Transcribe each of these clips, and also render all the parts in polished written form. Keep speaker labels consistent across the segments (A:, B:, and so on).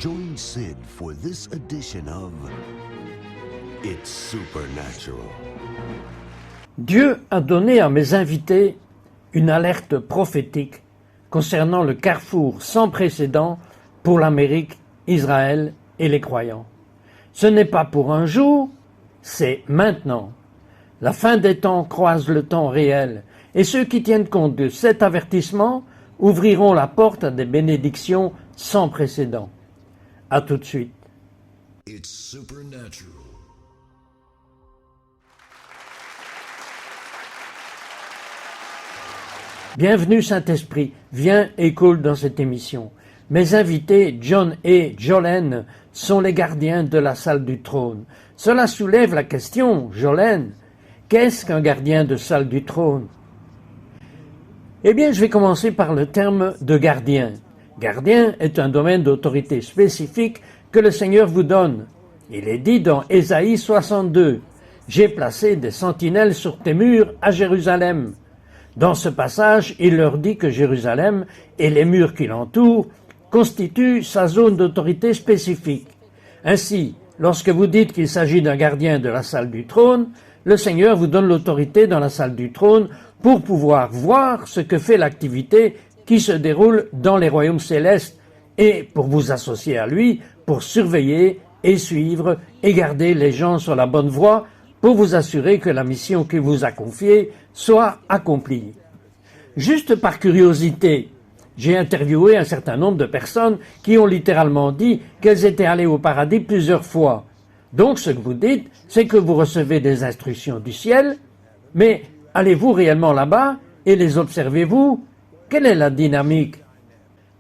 A: Join Sid for this edition of It's Supernatural.
B: Dieu a donné à mes invités une alerte prophétique concernant le carrefour sans précédent pour l'Amérique, Israël et les croyants. Ce n'est pas pour un jour, c'est maintenant. La fin des temps croise le temps réel, et ceux qui tiennent compte de cet avertissement ouvriront la porte à des bénédictions sans précédent. À tout de suite.
C: It's supernatural.
B: Bienvenue Saint-Esprit, viens et coule dans cette émission. Mes invités, John et Jolene, sont les gardiens de la salle du trône. Cela soulève la question, Jolene, qu'est-ce qu'un gardien de salle du trône? Eh bien, je vais commencer par le terme de gardien. Gardien est un domaine d'autorité spécifique que le Seigneur vous donne. Il est dit dans Ésaïe 62, « J'ai placé des sentinelles sur tes murs à Jérusalem ». Dans ce passage, il leur dit que Jérusalem et les murs qui l'entourent constituent sa zone d'autorité spécifique. Ainsi, lorsque vous dites qu'il s'agit d'un gardien de la salle du trône, le Seigneur vous donne l'autorité dans la salle du trône pour pouvoir voir ce que fait l'activité qui se déroule dans les royaumes célestes et pour vous associer à lui, pour surveiller et suivre et garder les gens sur la bonne voie pour vous assurer que la mission qu'il vous a confiée soit accomplie. Juste par curiosité, j'ai interviewé un certain nombre de personnes qui ont littéralement dit qu'elles étaient allées au paradis plusieurs fois. Donc ce que vous dites, c'est que vous recevez des instructions du ciel, mais allez-vous réellement là-bas et les observez-vous? Quelle est la dynamique?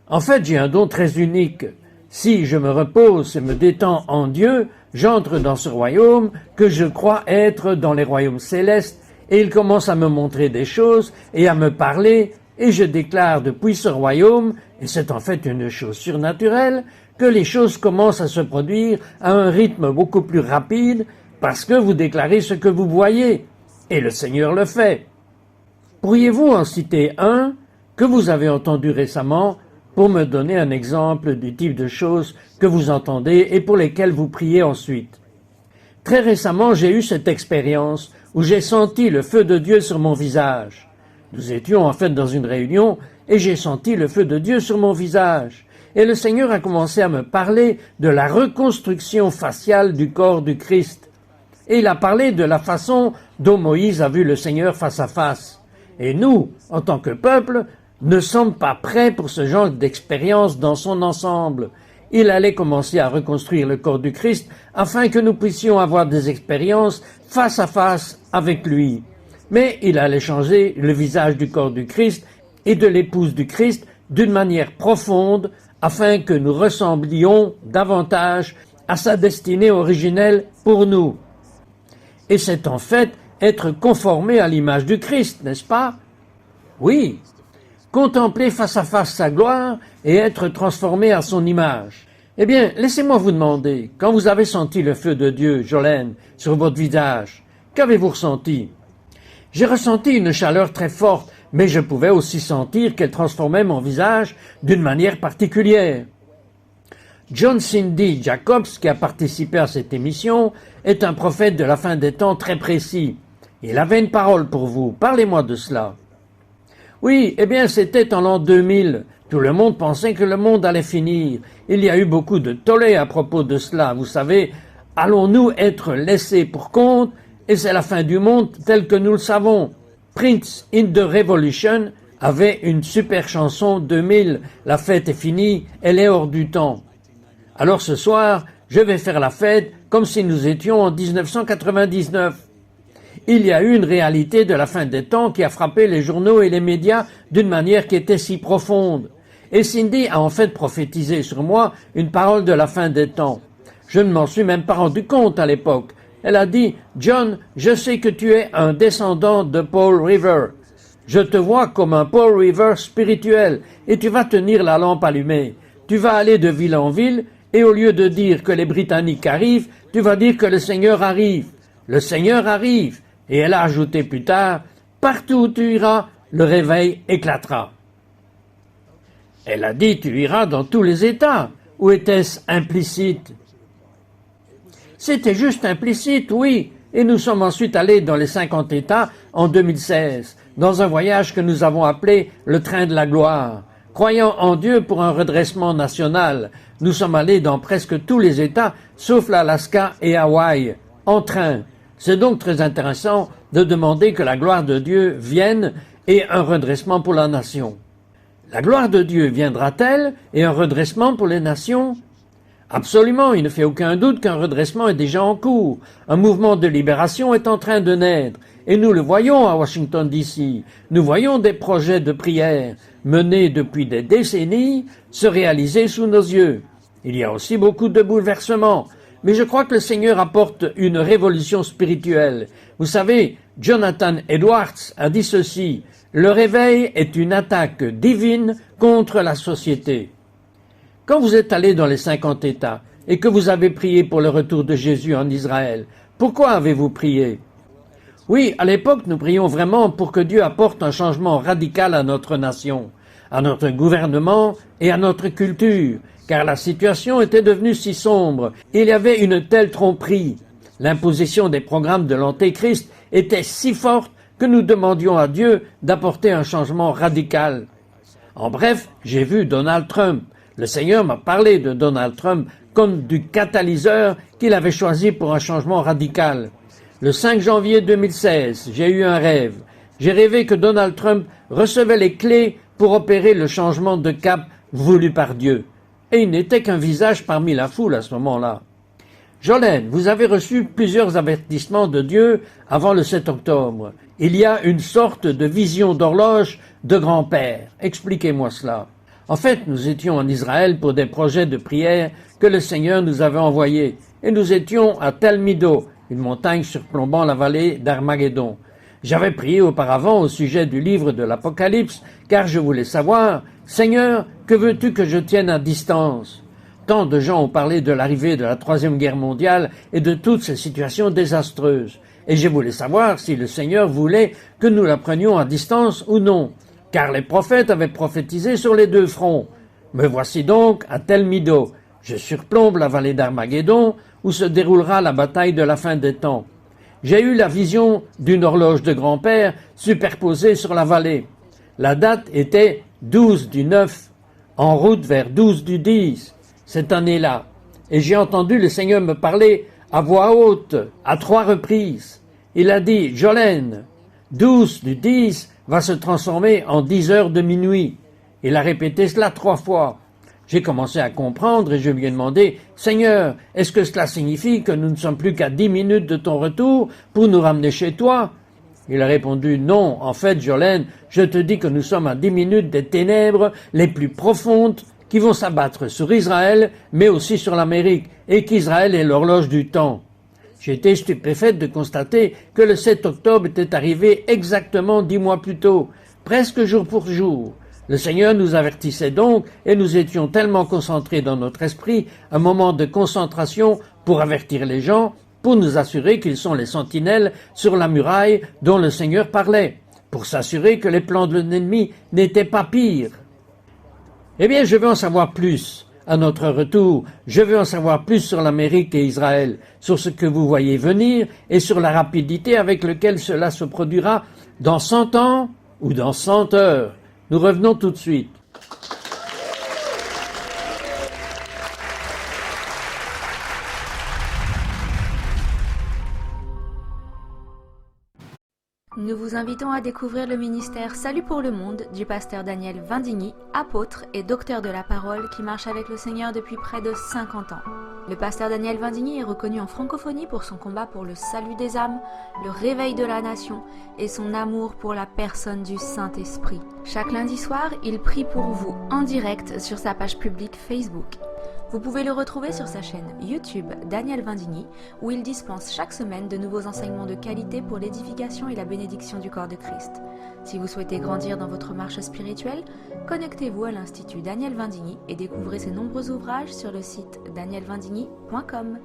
B: En fait, j'ai un don très unique. Si je me repose et me détends en Dieu, j'entre dans ce royaume que je crois être dans les royaumes célestes et il commence à me montrer des choses et à me parler et je déclare depuis ce royaume, et c'est en fait une chose surnaturelle, que les choses commencent à se produire à un rythme beaucoup plus rapide parce que vous déclarez ce que vous voyez et le Seigneur le fait. Pourriez-vous en citer un que vous avez entendu récemment pour me donner un exemple du type de choses que vous entendez et pour lesquelles vous priez ensuite? Très récemment, j'ai eu cette expérience où j'ai senti le feu de Dieu sur mon visage. Nous étions en fait dans une réunion et j'ai senti le feu de Dieu sur mon visage. Et le Seigneur a commencé à me parler de la reconstruction faciale du corps du Christ. Et il a parlé de la façon dont Moïse a vu le Seigneur face à face. Et nous, en tant que peuple, ne sommes pas prêts pour ce genre d'expérience dans son ensemble. Il allait commencer à reconstruire le corps du Christ afin que nous puissions avoir des expériences face à face avec lui. Mais il allait changer le visage du corps du Christ et de l'épouse du Christ d'une manière profonde afin que nous ressemblions davantage à sa destinée originelle pour nous. Et c'est en fait être conformé à l'image du Christ, n'est-ce pas? Oui. Contempler face à face sa gloire et être transformé à son image. Eh bien, laissez-moi vous demander, quand vous avez senti le feu de Dieu, Jolene, sur votre visage, qu'avez-vous ressenti? J'ai ressenti une chaleur très forte, mais je pouvais aussi sentir qu'elle transformait mon visage d'une manière particulière. John Cindy Jacobs, qui a participé à cette émission, est un prophète de la fin des temps très précis. Il avait une parole pour vous. Parlez-moi de cela. Oui, eh bien, c'était en l'an 2000. Tout le monde pensait que le monde allait finir. Il y a eu beaucoup de tollé à propos de cela. Vous savez, allons-nous être laissés pour compte et c'est la fin du monde tel que nous le savons. Prince in the Revolution avait une super chanson 2000. La fête est finie, elle est hors du temps. Alors ce soir, je vais faire la fête comme si nous étions en 1999. Il y a eu une réalité de la fin des temps qui a frappé les journaux et les médias d'une manière qui était si profonde. Et Cindy a en fait prophétisé sur moi une parole de la fin des temps. Je ne m'en suis même pas rendu compte à l'époque. Elle a dit « John, je sais que tu es un descendant de Paul Revere. Je te vois comme un Paul Revere spirituel et tu vas tenir la lampe allumée. Tu vas aller de ville en ville et au lieu de dire que les Britanniques arrivent, tu vas dire que le Seigneur arrive. Le Seigneur arrive. » Et elle a ajouté plus tard « Partout où tu iras, le réveil éclatera. » Elle a dit « Tu iras dans tous les États. ou était-ce implicite? C'était juste implicite, oui, et nous sommes ensuite allés dans les 50 États en 2016, dans un voyage que nous avons appelé le train de la gloire. Croyant en Dieu pour un redressement national, nous sommes allés dans presque tous les États, sauf l'Alaska et Hawaï, en train. C'est donc très intéressant de demander que la gloire de Dieu vienne et un redressement pour la nation. La gloire de Dieu viendra-t-elle et un redressement pour les nations? Absolument, il ne fait aucun doute qu'un redressement est déjà en cours. Un mouvement de libération est en train de naître. Et nous le voyons à Washington, D.C. Nous voyons des projets de prière menés depuis des décennies se réaliser sous nos yeux. Il y a aussi beaucoup de bouleversements. Mais je crois que le Seigneur apporte une révolution spirituelle. Vous savez, Jonathan Edwards a dit ceci: « Le réveil est une attaque divine contre la société. » Quand vous êtes allé dans les 50 États et que vous avez prié pour le retour de Jésus en Israël, pourquoi avez-vous prié? Oui, à l'époque, nous prions vraiment pour que Dieu apporte un changement radical à notre nation, à notre gouvernement et à notre culture, car la situation était devenue si sombre. Il y avait une telle tromperie. L'imposition des programmes de l'Antéchrist était si forte que nous demandions à Dieu d'apporter un changement radical. En bref, j'ai vu Donald Trump. Le Seigneur m'a parlé de Donald Trump comme du catalyseur qu'il avait choisi pour un changement radical. Le 5 janvier 2016, j'ai eu un rêve. J'ai rêvé que Donald Trump recevait les clés pour opérer le changement de cap voulu par Dieu. Et il n'était qu'un visage parmi la foule à ce moment-là. Jolene, vous avez reçu plusieurs avertissements de Dieu avant le 7 octobre. Il y a une sorte de vision d'horloge de grand-père. Expliquez-moi cela. En fait, nous étions en Israël pour des projets de prière que le Seigneur nous avait envoyés. Et nous étions à Tel Mido, une montagne surplombant la vallée d'Armageddon. J'avais prié auparavant au sujet du livre de l'Apocalypse, car je voulais savoir, « Seigneur, que veux-tu que je tienne à distance ?» Tant de gens ont parlé de l'arrivée de la Troisième Guerre mondiale et de toutes ces situations désastreuses. Et je voulais savoir si le Seigneur voulait que nous la prenions à distance ou non, car les prophètes avaient prophétisé sur les deux fronts. Me voici donc à Tel Mido. Je surplombe la vallée d'Armageddon, où se déroulera la bataille de la fin des temps. J'ai eu la vision d'une horloge de grand-père superposée sur la vallée. La date était 12/9, en route vers 12/10, cette année-là. Et j'ai entendu le Seigneur me parler à voix haute, à 3 reprises. Il a dit, « Jolene, 12/10 va se transformer en 10 heures de minuit. » Il a répété cela 3 fois. J'ai commencé à comprendre et je lui ai demandé, « Seigneur, est-ce que cela signifie que nous ne sommes plus qu'à 10 minutes de ton retour pour nous ramener chez toi ?» Il a répondu, « Non, en fait, Jolene, je te dis que nous sommes à 10 minutes des ténèbres les plus profondes qui vont s'abattre sur Israël, mais aussi sur l'Amérique, et qu'Israël est l'horloge du temps. » J'ai été stupéfaite de constater que le 7 octobre était arrivé exactement 10 mois plus tôt, presque jour pour jour. Le Seigneur nous avertissait donc, et nous étions tellement concentrés dans notre esprit, un moment de concentration pour avertir les gens, pour nous assurer qu'ils sont les sentinelles sur la muraille dont le Seigneur parlait, pour s'assurer que les plans de l'ennemi n'étaient pas pires. Eh bien, je veux en savoir plus. À notre retour, je veux en savoir plus sur l'Amérique et Israël, sur ce que vous voyez venir et sur la rapidité avec laquelle cela se produira dans 100 ans ou dans 100 heures. Nous revenons tout de suite.
D: Nous vous invitons à découvrir le ministère Salut pour le monde du pasteur Daniel Vindigny, apôtre et docteur de la parole qui marche avec le Seigneur depuis près de 50 ans. Le pasteur Daniel Vindigny est reconnu en francophonie pour son combat pour le salut des âmes, le réveil de la nation et son amour pour la personne du Saint-Esprit. Chaque lundi soir, il prie pour vous en direct sur sa page publique Facebook. Vous pouvez le retrouver sur sa chaîne YouTube Daniel Vindigny, où il dispense chaque semaine de nouveaux enseignements de qualité pour l'édification et la bénédiction du corps de Christ. Si vous souhaitez grandir dans votre marche spirituelle, connectez-vous à l'Institut Daniel Vindigny et découvrez ses nombreux ouvrages sur le site danielvindigny.com.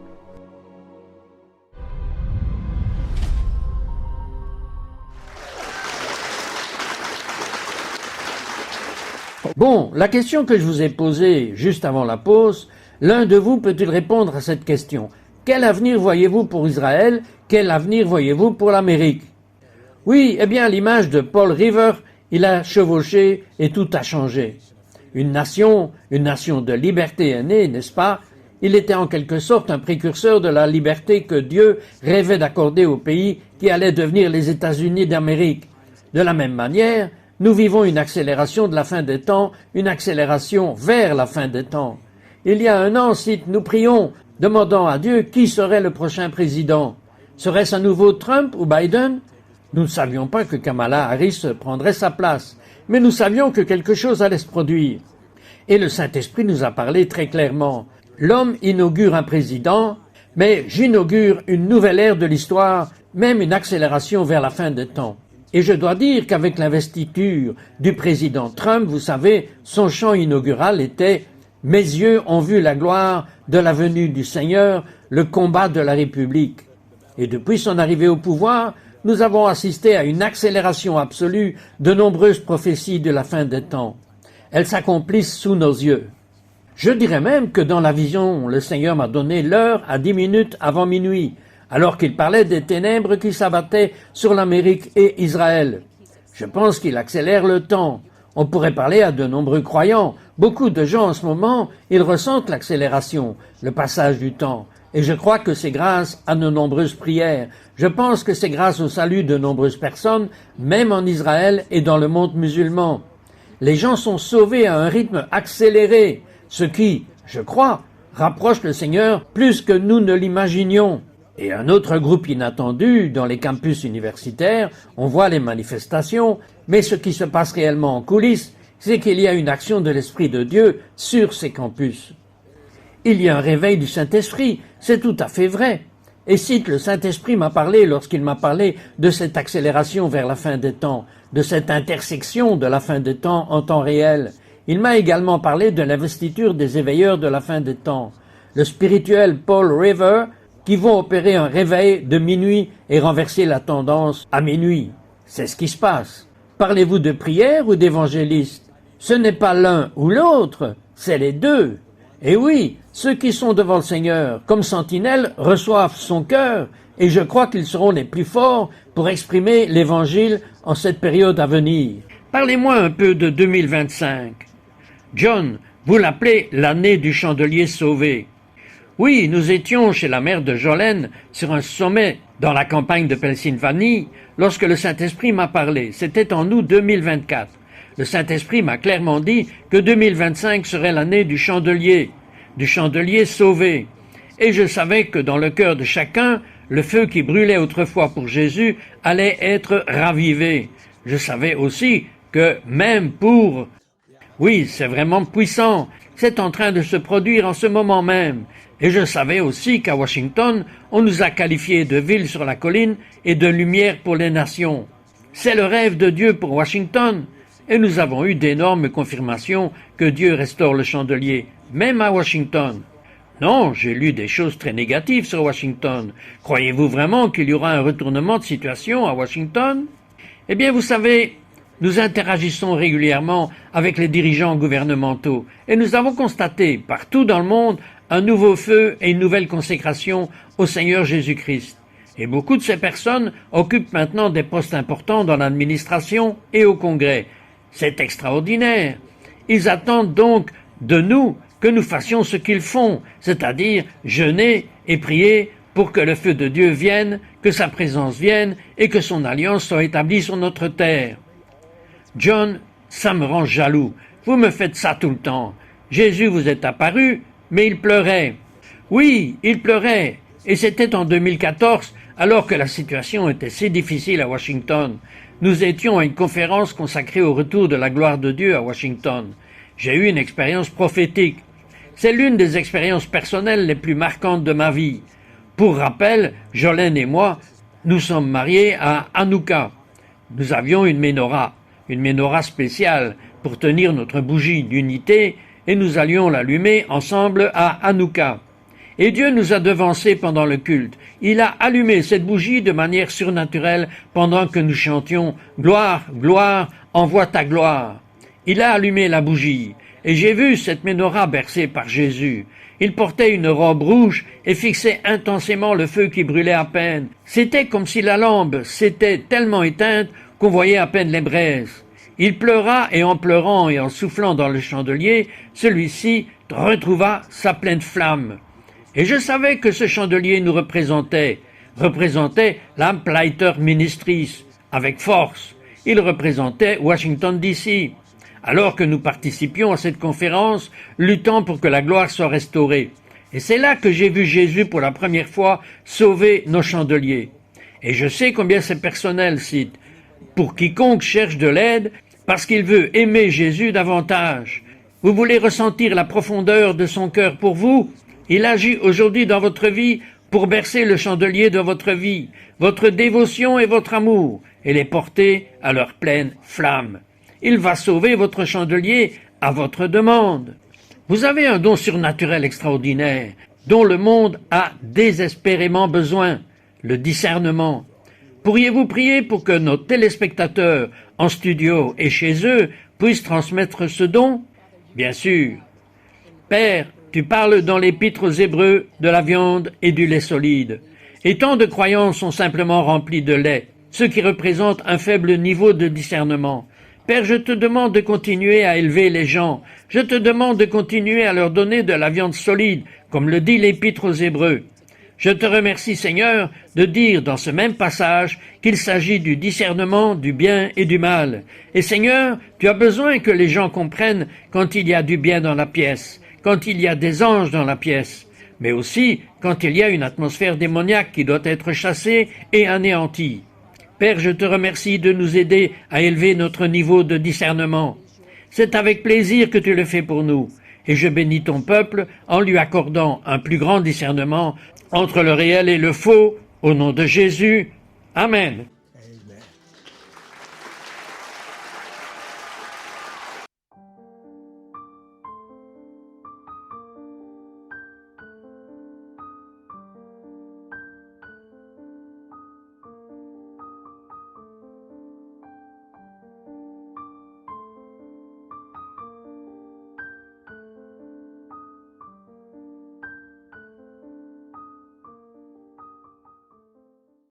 B: Bon, la question que je vous ai posée juste avant la pause L'un de vous peut-il répondre à cette question? Quel avenir voyez-vous pour Israël? Quel avenir voyez-vous pour l'Amérique? Oui, eh bien, à l'image de Paul Revere, il a chevauché et tout a changé. Une nation de liberté est née, n'est-ce pas? Il était en quelque sorte un précurseur de la liberté que Dieu rêvait d'accorder au pays qui allait devenir les États-Unis d'Amérique. De la même manière, nous vivons une accélération de la fin des temps, une accélération vers la fin des temps. Il y a un an, nous prions, demandant à Dieu qui serait le prochain président. Serait-ce à nouveau Trump ou Biden? Nous ne savions pas que Kamala Harris prendrait sa place, mais nous savions que quelque chose allait se produire. Et le Saint-Esprit nous a parlé très clairement. L'homme inaugure un président, mais j'inaugure une nouvelle ère de l'histoire, même une accélération vers la fin des temps. Et je dois dire qu'avec l'investiture du président Trump, vous savez, son chant inaugural était « Mes yeux ont vu la gloire de la venue du Seigneur, le combat de la République ». Et depuis son arrivée au pouvoir, nous avons assisté à une accélération absolue de nombreuses prophéties de la fin des temps. Elles s'accomplissent sous nos yeux. Je dirais même que dans la vision, le Seigneur m'a donné l'heure à 10 minutes avant minuit, alors qu'il parlait des ténèbres qui s'abattaient sur l'Amérique et Israël. Je pense qu'il accélère le temps. On pourrait parler à de nombreux croyants. Beaucoup de gens en ce moment, ils ressentent l'accélération, le passage du temps. Et je crois que c'est grâce à nos nombreuses prières. Je pense que c'est grâce au salut de nombreuses personnes, même en Israël et dans le monde musulman. Les gens sont sauvés à un rythme accéléré, ce qui, je crois, rapproche le Seigneur plus que nous ne l'imaginions. Et un autre groupe inattendu, dans les campus universitaires, on voit les manifestations, mais ce qui se passe réellement en coulisses, c'est qu'il y a une action de l'Esprit de Dieu sur ces campus. Il y a un réveil du Saint-Esprit, c'est tout à fait vrai. Et cite le Saint-Esprit m'a parlé lorsqu'il m'a parlé de cette accélération vers la fin des temps, de cette intersection de la fin des temps en temps réel. Il m'a également parlé de l'investiture des éveilleurs de la fin des temps. Le spirituel Paul Revere, qui vont opérer un réveil de minuit et renverser la tendance à minuit. C'est ce qui se passe. Parlez-vous de prière ou d'évangéliste? Ce n'est pas l'un ou l'autre, c'est les deux. Et oui, ceux qui sont devant le Seigneur, comme sentinelles, reçoivent son cœur, et je crois qu'ils seront les plus forts pour exprimer l'Évangile en cette période à venir. Parlez-moi un peu de 2025. John, vous l'appelez l'année du chandelier sauvé. Oui, nous étions chez la mère de Jolene sur un sommet dans la campagne de Pennsylvanie lorsque le Saint-Esprit m'a parlé. C'était en août 2024. Le Saint-Esprit m'a clairement dit que 2025 serait l'année du chandelier sauvé. Et je savais que dans le cœur de chacun, le feu qui brûlait autrefois pour Jésus allait être ravivé. Je savais aussi que même pour... Oui, c'est vraiment puissant. C'est en train de se produire en ce moment même. Et je savais aussi qu'à Washington, on nous a qualifiés de ville sur la colline et de lumière pour les nations. C'est le rêve de Dieu pour Washington. Et nous avons eu d'énormes confirmations que Dieu restaure le chandelier, même à Washington. Non, j'ai lu des choses très négatives sur Washington. Croyez-vous vraiment qu'il y aura un retournement de situation à Washington? Eh bien, vous savez, nous interagissons régulièrement avec les dirigeants gouvernementaux et nous avons constaté partout dans le monde un nouveau feu et une nouvelle consécration au Seigneur Jésus-Christ. Et beaucoup de ces personnes occupent maintenant des postes importants dans l'administration et au Congrès. C'est extraordinaire. Ils attendent donc de nous que nous fassions ce qu'ils font, c'est-à-dire jeûner et prier pour que le feu de Dieu vienne, que sa présence vienne et que son alliance soit établie sur notre terre. John, ça me rend jaloux. Vous me faites ça tout le temps. Jésus vous est apparu, mais il pleurait. Oui, il pleurait. Et c'était en 2014, alors que la situation était si difficile à Washington. Nous étions à une conférence consacrée au retour de la gloire de Dieu à Washington. J'ai eu une expérience prophétique. C'est l'une des expériences personnelles les plus marquantes de ma vie. Pour rappel, Jolene et moi, nous sommes mariés à Hanouka. Nous avions une menorah spéciale pour tenir notre bougie d'unité et nous allions l'allumer ensemble à Hanouka. Et Dieu nous a devancés pendant le culte. Il a allumé cette bougie de manière surnaturelle pendant que nous chantions « Gloire, gloire, envoie ta gloire ». Il a allumé la bougie et j'ai vu cette menorah bercée par Jésus. Il portait une robe rouge et fixait intensément le feu qui brûlait à peine. C'était comme si la lampe s'était tellement éteinte qu'on voyait à peine les braises. Il pleura et en pleurant et en soufflant dans le chandelier, celui-ci retrouva sa pleine flamme. Et je savais que ce chandelier nous représentait Lamplighter Ministries, avec force. Il représentait Washington D.C., alors que nous participions à cette conférence, luttant pour que la gloire soit restaurée. Et c'est là que j'ai vu Jésus pour la première fois sauver nos chandeliers. Et je sais combien c'est personnel, cite, pour quiconque cherche de l'aide, parce qu'il veut aimer Jésus davantage. Vous voulez ressentir la profondeur de son cœur pour vous? Il agit aujourd'hui dans votre vie pour bercer le chandelier de votre vie, votre dévotion et votre amour, et les porter à leur pleine flamme. Il va sauver votre chandelier à votre demande. Vous avez un don surnaturel extraordinaire, dont le monde a désespérément besoin, le discernement. Pourriez-vous prier pour que nos téléspectateurs, en studio et chez eux, puissent transmettre ce don? Bien sûr. Père, tu parles dans l'Épître aux Hébreux de la viande et du lait solide. Et tant de croyants sont simplement remplis de lait, ce qui représente un faible niveau de discernement. Père, je te demande de continuer à élever les gens. Je te demande de continuer à leur donner de la viande solide, comme le dit l'Épître aux Hébreux. Je te remercie, Seigneur, de dire dans ce même passage qu'il s'agit du discernement du bien et du mal. Et Seigneur, tu as besoin que les gens comprennent quand il y a du bien dans la pièce, quand il y a des anges dans la pièce, mais aussi quand il y a une atmosphère démoniaque qui doit être chassée et anéantie. Père, je te remercie de nous aider à élever notre niveau de discernement. C'est avec plaisir que tu le fais pour nous, et je bénis ton peuple en lui accordant un plus grand discernement entre le réel et le faux, au nom de Jésus. Amen.